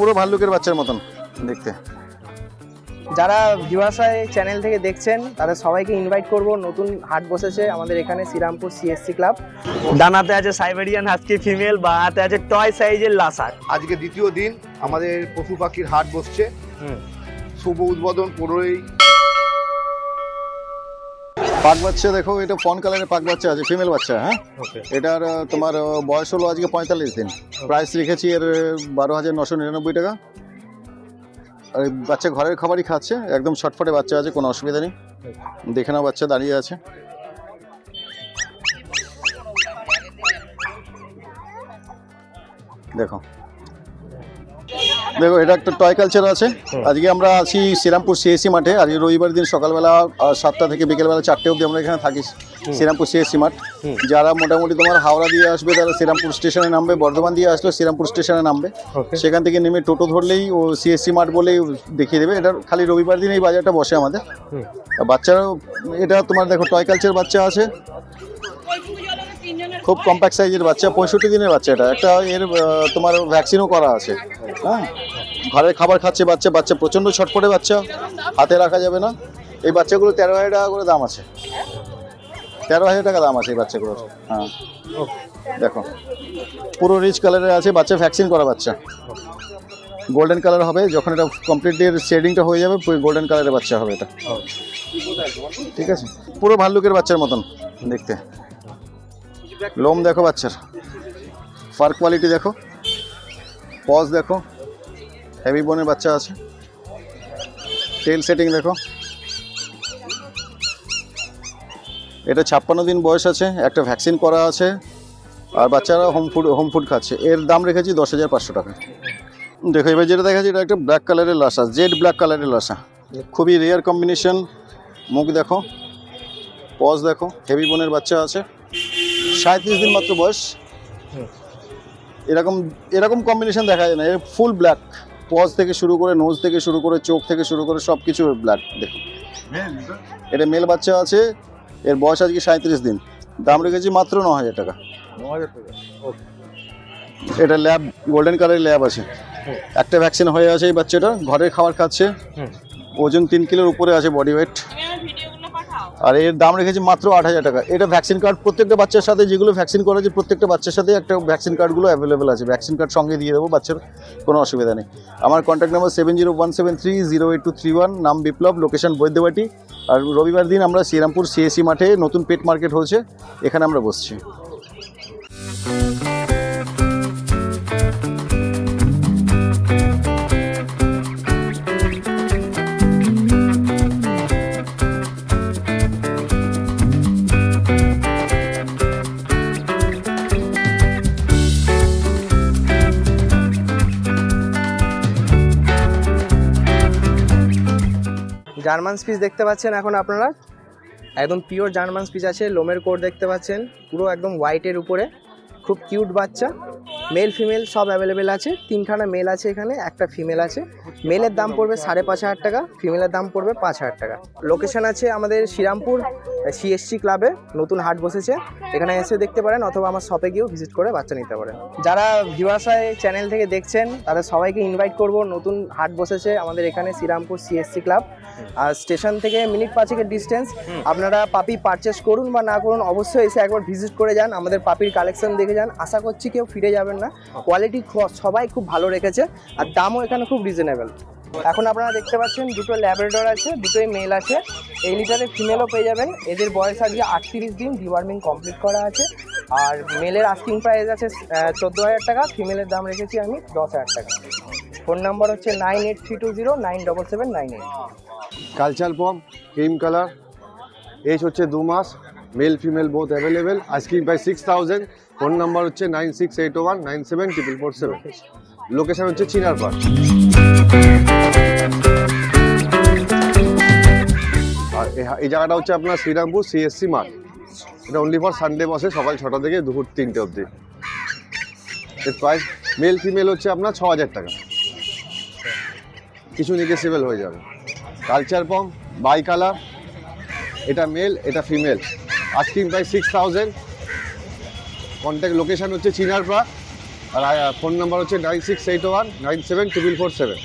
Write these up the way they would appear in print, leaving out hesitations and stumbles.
পুরো ভাল্লুকের বাচ্চার মতন দেখতে। যারা ভিউয়ার্সরা চ্যানেল থেকে দেখছেন তাদের সবাইকে ইনভাইট করব, নতুন হাট বসেছে আমাদের এখানে শ্রীরামপুর সিএসসি ক্লাব। ডানাতে আছে সাইবেরিয়ান হাস্কি ফিমেল, বাঁহাতে আছে টয় সাইজের লাসার। আজকে দ্বিতীয় দিন আমাদের পশু পাখির হাট বসছে। শুভ উদ্বোধন 15ই। পাক বাচ্চা দেখো, এটা ফন কালারের পাক বাচ্চা আছে, ফিমেল বাচ্চা। হ্যাঁ, এটার তোমার বয়স হলো আজকে 45 দিন। প্রাইস রেখেছি এর 12,999 টাকা। আর বাচ্চা ঘরের খাবারই খাচ্ছে, একদম ছটফটে বাচ্চা আছে, কোনো অসুবিধা নেই। দেখে নাও, বাচ্চা দাঁড়িয়ে আছে। দেখো দেখো, এটা একটা টয় কালচার আছে। আজকে আমরা আছি শ্রীরামপুর সিএসসি মাঠে। আজকে রবিবার দিন সকালবেলা 7টা থেকে বিকেলবেলা 4টে অবধি আমরা এখানে থাকি, শ্রীরামপুর সিএসসি মাঠ। যারা মোটামুটি তোমার হাওড়া দিয়ে আসবে তারা শ্রীরামপুর স্টেশনে নামবে, বর্ধমান দিয়ে আসলে শ্রীরামপুর স্টেশনে নামবে। সেখান থেকে নেমে টোটো ধরলেই ও সিএসসি মাঠ বলেই দেখিয়ে দেবে। এটা খালি রবিবার দিন এই বাজারটা বসে আমাদের। বাচ্চারাও এটা তোমার দেখো টয় কালচার বাচ্চা আছে, খুব কম্প্যাক্ট সাইজের বাচ্চা, 65 দিনের বাচ্চা। এটা একটা এর তোমার ভ্যাকসিনও করা আছে। হ্যাঁ, ঘরের খাবার খাচ্ছে বাচ্চা। বাচ্চা প্রচণ্ড ছটফটে বাচ্চা, হাতে রাখা যাবে না। এই বাচ্চাগুলো 13,000 টাকা করে দাম আছে, 13,000 টাকা দাম আছে এই বাচ্চাগুলোর। হ্যাঁ দেখো, পুরো রিচ কালারের আছে বাচ্চা, ভ্যাকসিন করা বাচ্চা। গোল্ডেন কালার হবে যখন এটা কমপ্লিটলি শেডিংটা হয়ে যাবে, গোল্ডেন কালারের বাচ্চা হবে এটা। ঠিক আছে, পুরো ভাল্লুকের বাচ্চার মতন দেখতে। লোম দেখো বাচ্চার, ফার কোয়ালিটি দেখো, পজ দেখো, হেভি বোনের বাচ্চা আছে। টেল সেটিং দেখো। এটা 56 দিন বয়স আছে, একটা ভ্যাকসিন করা আছে, আর বাচ্চারা হোম ফুড খাচ্ছে। এর দাম রেখেছি 10,500 টাকা। দেখো এবার যেটা দেখাচ্ছি, এটা একটা ব্ল্যাক কালারের লাসা, জেড ব্ল্যাক কালারের লাসা, খুবই রেয়ার কম্বিনেশন। মুখ দেখো, পজ দেখো, হেভি বোনের বাচ্চা আছে, 37 দিন মাত্র বয়স। এরকম কম্বিনেশন দেখা যায় না। এর ফুল ব্ল্যাক, পজ থেকে শুরু করে, নোজ থেকে শুরু করে, চোখ থেকে শুরু করে সব কিছু ব্ল্যাক। দেখো এটা মেল বাচ্চা আছে, এর বয়স আজকে 37 দিন। দাম রেখেছি মাত্র 9,000 টাকা। এটা ল্যাব, গোল্ডেন কালারের ল্যাব আছে, একটা ভ্যাকসিন হয়ে আছে এই বাচ্চাটা। ঘরের খাবার খাচ্ছে, ওজন 3 কিলোর উপরে আছে বডি ওয়েট। আর এর দাম রেখেছি মাত্র 8,000 টাকা। এটা ভ্যাকসিন কার্ড প্রত্যেকটা বাচ্চার সাথে, যেগুলো ভ্যাকসিন করা আছে প্রত্যেকটা বাচ্চার সাথে একটা ভ্যাকসিন কার্ডগুলো অ্যাভেলেবেল আছে। ভ্যাকসিন কার্ড সঙ্গে দিয়ে দেবো, বাচ্চার কোনো অসুবিধা নেই। আমার কন্ট্যাক্ট নাম্বার 7017308231, নাম বিপ্লব, লোকেশন বৈদ্যবাটি। আর রবিবার দিন আমরা শ্রীরামপুর সিএসসি মাঠে নতুন পেট মার্কেট হয়েছে, এখানে আমরা বসছি। জার্মান স্পিচ দেখতে পাচ্ছেন এখন আপনারা, একদম পিওর জার্মান স্পিচ আছে। লোমের কোট দেখতে পাচ্ছেন, পুরো একদম হোয়াইটের উপরে, খুব কিউট বাচ্চা। মেল ফিমেল সব অ্যাভেলেবেল আছে। 3খানা মেল আছে এখানে, একটা ফিমেল আছে। মেলের দাম পড়বে 5,500 টাকা, ফিমেলের দাম পড়বে 5,000 টাকা। লোকেশন আছে আমাদের শ্রীরামপুর সিএসসি ক্লাবে, নতুন হাট বসেছে, এখানে এসে দেখতে পারেন, অথবা আমার শপে গিয়েও ভিজিট করে বাচ্চা নিতে পারেন। যারা ভিউয়ার্সরা চ্যানেল থেকে দেখছেন তাদের সবাইকে ইনভাইট করব, নতুন হাট বসেছে আমাদের এখানে শ্রীরামপুর সিএসসি ক্লাব। আর স্টেশন থেকে মিনিট 5-এর ডিস্টেন্স। আপনারা পাপি পারচেস করুন বা না করুন, অবশ্যই এসে একবার ভিজিট করে যান, আমাদের পাপির কালেকশন দেখে যান। আশা করছি কেউ ফিরে যাবেন না। কোয়ালিটি সবাই খুব ভালো রেখেছে, আর দামও এখানে খুব রিজনেবল। এখন আপনারা দেখতে পাচ্ছেন দুটো ল্যাব্রাডর আছে, দুটোই মেল আছে। এই লিটারে ফিমেলও পেয়ে যাবেন। এদের বয়স আজকে 38 দিন, ডিওয়ার্মিং কমপ্লিট করা আছে। আর মেলের আস্কিং প্রাইস আছে 14,000 টাকা, ফিমেলের দাম রেখেছি আমি 10,000 টাকা। ফোন নাম্বার হচ্ছে 9832097798। Culture Pom cream colour, age হচ্ছে 2 মাস, male female both available. Asking price 6,000। Phone number হচ্ছে 9681974447। লোকেশন হচ্ছে চিনারপাড়। আর এই জায়গাটা হচ্ছে আপনার শ্রীরামপুর সিএসসি মাঠ। এটা অনলি ফর সানডে বসে, সকাল 6টা থেকে দুপুর 3টে অবধি। এর প্রাইস মেল ফিমেল হচ্ছে আপনার 6,000 টাকা, কিছু নেগোশিয়েবল হয়ে যাবে। কালচার পম বাই কালার, এটা মেল এটা female, asking price 6,000। Contact location হচ্ছে চিনারপাড়া, আর ফোন নাম্বার হচ্ছে 9681974447।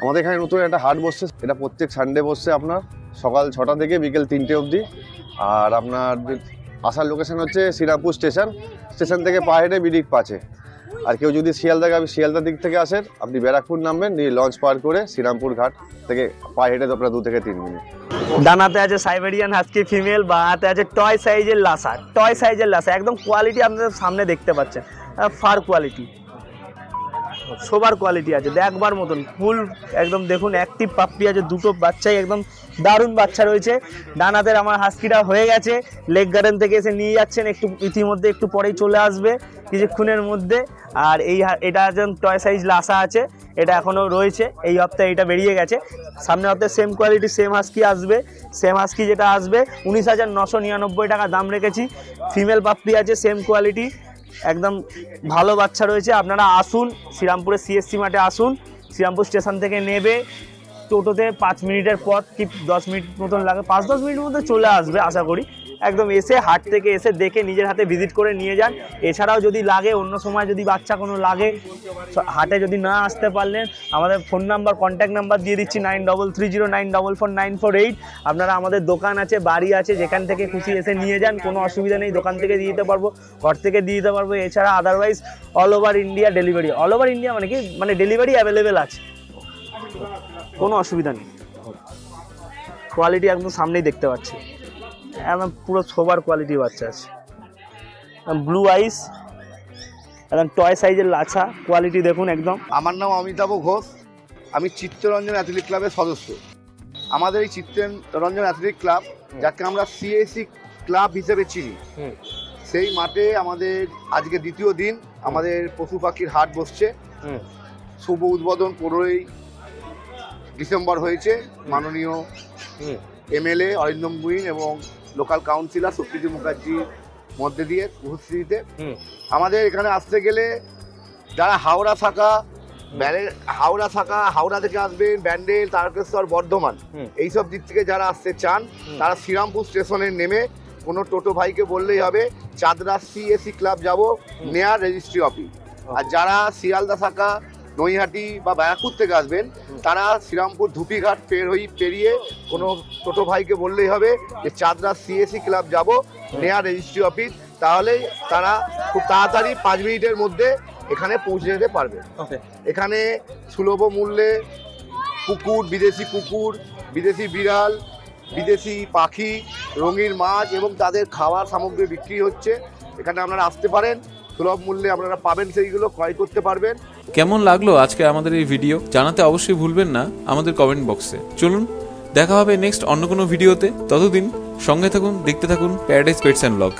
আমাদের এখানে নতুন একটা হাট বসছে, এটা প্রত্যেক সানডে বসছে আপনার সকাল 6টা থেকে বিকেল 3টে অবধি। আর আপনার আসার লোকেশন হচ্ছে শ্রীরামপুর স্টেশন থেকে পা হেঁটে বিডিক পাচ্ছে। আর কেউ যদি শিয়ালদা দিক থেকে আসেন, আপনি ব্যারাকপুর নামবেন, নিয়ে লঞ্চ পার করে শ্রীরামপুর ঘাট থেকে পা হেঁটে আপনার 2 থেকে 3 মিনিট। ডানাতে আছে সাইবেরিয়ান হাস্কি ফিমেল, বাঁহাতে আছে টয় সাইজের লাসা, একদম কোয়ালিটি আপনাদের সামনে দেখতে পাচ্ছেন, ফার কোয়ালিটি, সোবার কোয়ালিটি আছে, দেখবার মতন ফুল একদম দেখুন অ্যাক্টিভ পাপ্পি আছে, দুটো বাচ্চাই একদম দারুণ বাচ্চা রয়েছে। ডানাতের আমার হাস্কিটা হয়ে গেছে, লেক গার্ডেন থেকে এসে নিয়ে যাচ্ছেন, ইতিমধ্যে একটু পরেই চলে আসবে কিছুক্ষণের মধ্যে। আর এটা একজন টয় সাইজ লাসা আছে, এটা এখনও রয়েছে, এই সপ্তাহে এটা বেরিয়ে গেছে, সামনের সপ্তাহে সেম কোয়ালিটি সেম হাস্কি আসবে। সেম হাস্কি যেটা আসবে 19,999 টাকা দাম রেখেছি। ফিমেল পাপ্পি আছে সেম কোয়ালিটি, একদম ভালো বাচ্চা রয়েছে। আপনারা আসুন শ্রীরামপুরের সিএসসি মাঠে আসুন, শ্রীরামপুর স্টেশন থেকে নেবে, টোটোতে 5 মিনিটের পথ কি 10 মিনিট মতন লাগে, 5-10 মিনিটের মধ্যে চলে আসবে আশা করি। একদম এসে হাট থেকে এসে দেখে নিজের হাতে ভিজিট করে নিয়ে যান। এছাড়াও যদি লাগে, অন্য সময় যদি বাচ্চা কোনো লাগে, হাটে যদি না আসতে পারলেন, আমাদের ফোন নাম্বার কন্ট্যাক্ট নাম্বার দিয়ে দিচ্ছি 9330944948। আপনারা আমাদের দোকান আছে, বাড়ি আছে, যেখান থেকে খুশি এসে নিয়ে যান, কোনো অসুবিধা নেই, দোকান থেকে দিয়ে দিতে পারবো, ঘর থেকে দিয়ে দিতে পারবো। এছাড়া otherwise all over India delivery, মানে ডেলিভারি অ্যাভেলেবেল আছে, কোনো অসুবিধা নেই। কোয়ালিটি একদম সামনেই দেখতে পাচ্ছি, একদম পুরো সোবার কোয়ালিটির বাচ্চা আছে, ব্লু আইস, একদম টয় সাইজের লাছা, কোয়ালিটি দেখুন একদম। আমার নাম অমিতাভ ঘোষ, আমি চিত্তরঞ্জন অ্যাথলেটিক ক্লাবের সদস্য। আমাদের এই চিত্তরঞ্জন অ্যাথলেটিক ক্লাব, যাকে আমরা সিএসি ক্লাব হিসেবে চিনি, সেই মাঠে আমাদের আজকে দ্বিতীয় দিন আমাদের পশু পাখির হাট বসছে। শুভ উদ্বোধন 15ই ডিসেম্বর হয়েছে মাননীয় এমএলএ অরিন্দম গুইন এবং লোকাল কাউন্সিলর সুপ্রীতি মুখার্জির মধ্যে দিয়ে উপস্থিতিতে। আমাদের এখানে আসতে গেলে যারা হাওড়া থেকে আসবেন, ব্যান্ডেল, তারকেশ্বর, বর্ধমান, এইসব দিক থেকে যারা আসতে চান, তারা শ্রীরামপুর স্টেশনে নেমে কোনো টোটো ভাইকে বললেই হবে চাঁদরা সিএসি ক্লাব যাব, নেয়ার রেজিস্ট্রি অফিস। আর যারা শিয়ালদা শাখা, নৈহাটি বা ব্যারাকপুর থেকে আসবেন, তারা শ্রীরামপুর ধুপিঘাট পেরিয়ে কোনো টোটো ভাইকে বললেই হবে যে চাঁদরা সিএসি ক্লাব যাব, নেয়ার রেজিস্ট্রি অফিস। তাহলেই তারা খুব তাড়াতাড়ি 5 মিনিটের মধ্যে এখানে পৌঁছে যেতে পারবে। এখানে সুলভ মূল্যে বিদেশি কুকুর, বিদেশি বিড়াল, বিদেশি পাখি, রঙিন মাছ এবং তাদের খাবার সামগ্রী বিক্রি হচ্ছে। এখানে আপনারা আসতে পারেন, সুলভ মূল্যে আপনারা পাবেন, সেইগুলো ক্রয় করতে পারবেন। কেমন লাগলো আজকে আমাদের এই ভিডিও জানাতে অবশ্যই ভুলবেন না আমাদের কমেন্ট বক্সে। চলুন দেখা হবে নেক্সট অন্য কোনো ভিডিওতে, ততদিন সঙ্গে থাকুন, দেখতে থাকুন প্যারাডাইস পেটস অ্যান্ড ব্লগ।